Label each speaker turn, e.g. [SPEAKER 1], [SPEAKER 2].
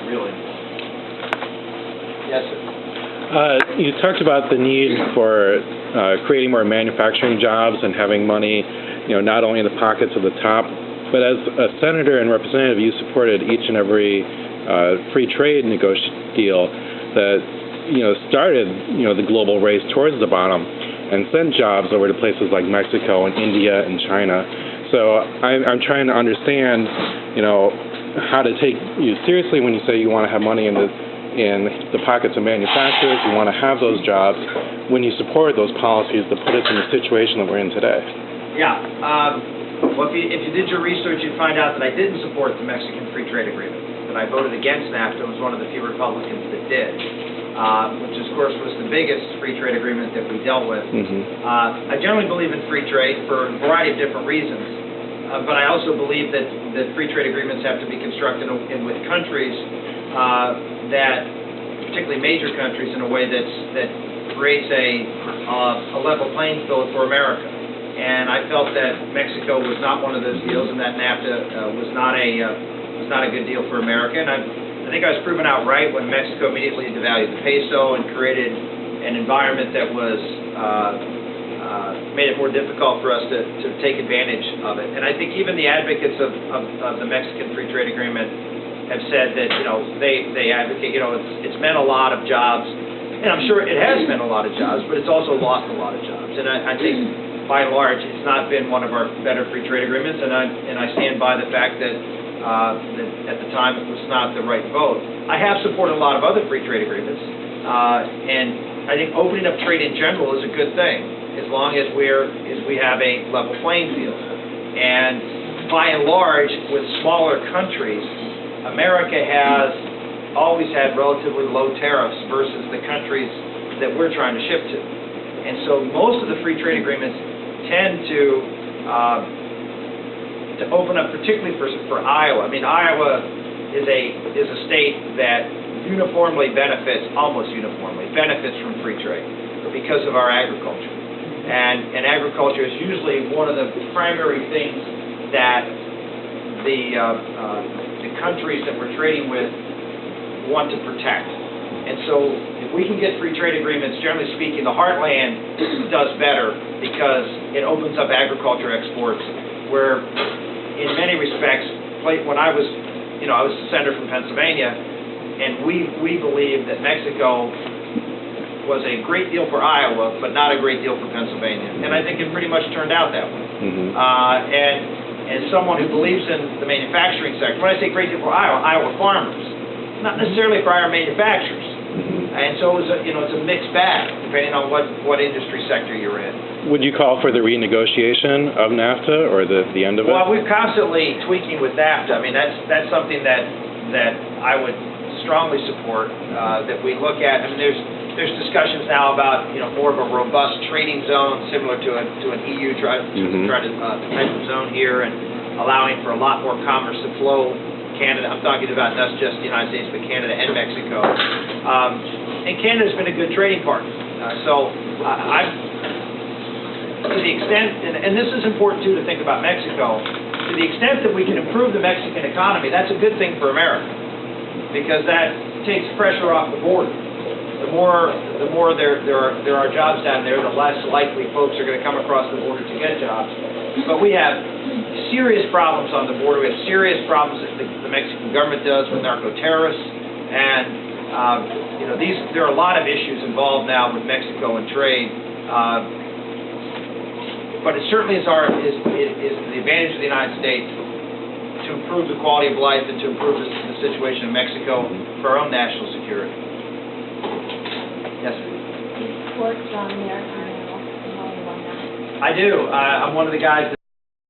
[SPEAKER 1] really. Yes, sir.
[SPEAKER 2] You talked about the need for creating more manufacturing jobs and having money, not only in the pockets of the top, but as a senator and representative, you supported each and every free trade deal that started the global race towards the bottom and sent jobs over to places like Mexico and India and China. So I'm trying to understand, how to take you seriously when you say you want to have money in the pockets of manufacturers, you want to have those jobs, when you support those policies that put us in the situation that we're in today.
[SPEAKER 1] Yeah. Well, if you did your research, you'd find out that I didn't support the Mexican Free Trade Agreement, that I voted against NAFTA, was one of the few Republicans that did, which, of course, was the biggest free trade agreement that we dealt with. I generally believe in free trade for a variety of different reasons, but I also believe that free trade agreements have to be constructed with countries that, particularly major countries, in a way that creates a level playing field for America. And I felt that Mexico was not one of those deals, and that NAFTA was not a good deal for America. And I think I was proven out right when Mexico immediately devalued the peso and created an environment that was made it more difficult for us to take advantage of it. And I think even the advocates of the Mexican Free Trade Agreement have said that they advocate. It's meant a lot of jobs, and I'm sure it has meant a lot of jobs, but it's also lost a lot of jobs. And I think, by and large, it's not been one of our better free trade agreements, and I stand by the fact that at the time it was not the right vote. I have supported a lot of other free trade agreements, and I think opening up trade in general is a good thing, as long as we have a level playing field. And by and large, with smaller countries, America has always had relatively low tariffs versus the countries that we're trying to ship to. And so most of the free trade agreements tend to open up, particularly for Iowa. I mean, Iowa is a state that almost uniformly benefits from free trade because of our agriculture. And agriculture is usually one of the primary things that the countries that we're trading with want to protect. And so if we can get free trade agreements, generally speaking, the heartland does better because it opens up agriculture exports, where in many respects, when I was a senator from Pennsylvania, and we believed that Mexico was a great deal for Iowa, but not a great deal for Pennsylvania. And I think it pretty much turned out that way. And someone who believes in the manufacturing sector, when I say great deal for Iowa farmers, not necessarily for our manufacturers. And so it's a mixed bag, depending on what industry sector you're in.
[SPEAKER 2] Would you call for the renegotiation of NAFTA or the end of it?
[SPEAKER 1] Well, we're constantly tweaking with NAFTA. I mean, that's something that I would strongly support, that we look at. I mean, there's discussions now about more of a robust trading zone, similar to an EU type of zone here, and allowing for a lot more commerce to flow. Canada, I'm talking about not just the United States, but Canada and Mexico. And Canada's been a good trading partner. So to the extent, and this is important too to think about Mexico, to the extent that we can improve the Mexican economy, that's a good thing for America, because that takes pressure off the border. The more there are jobs down there, the less likely folks are going to come across the border to get jobs. But we have serious problems on the border. We have serious problems that the Mexican government does with narco-terrorists, and there are a lot of issues involved now with Mexico and trade. But it certainly is the advantage of the United States to improve the quality of life and to improve the situation in Mexico for our own national security. Yes, sir.
[SPEAKER 3] Do you support John Mayer?
[SPEAKER 1] I do. I'm one of the guys that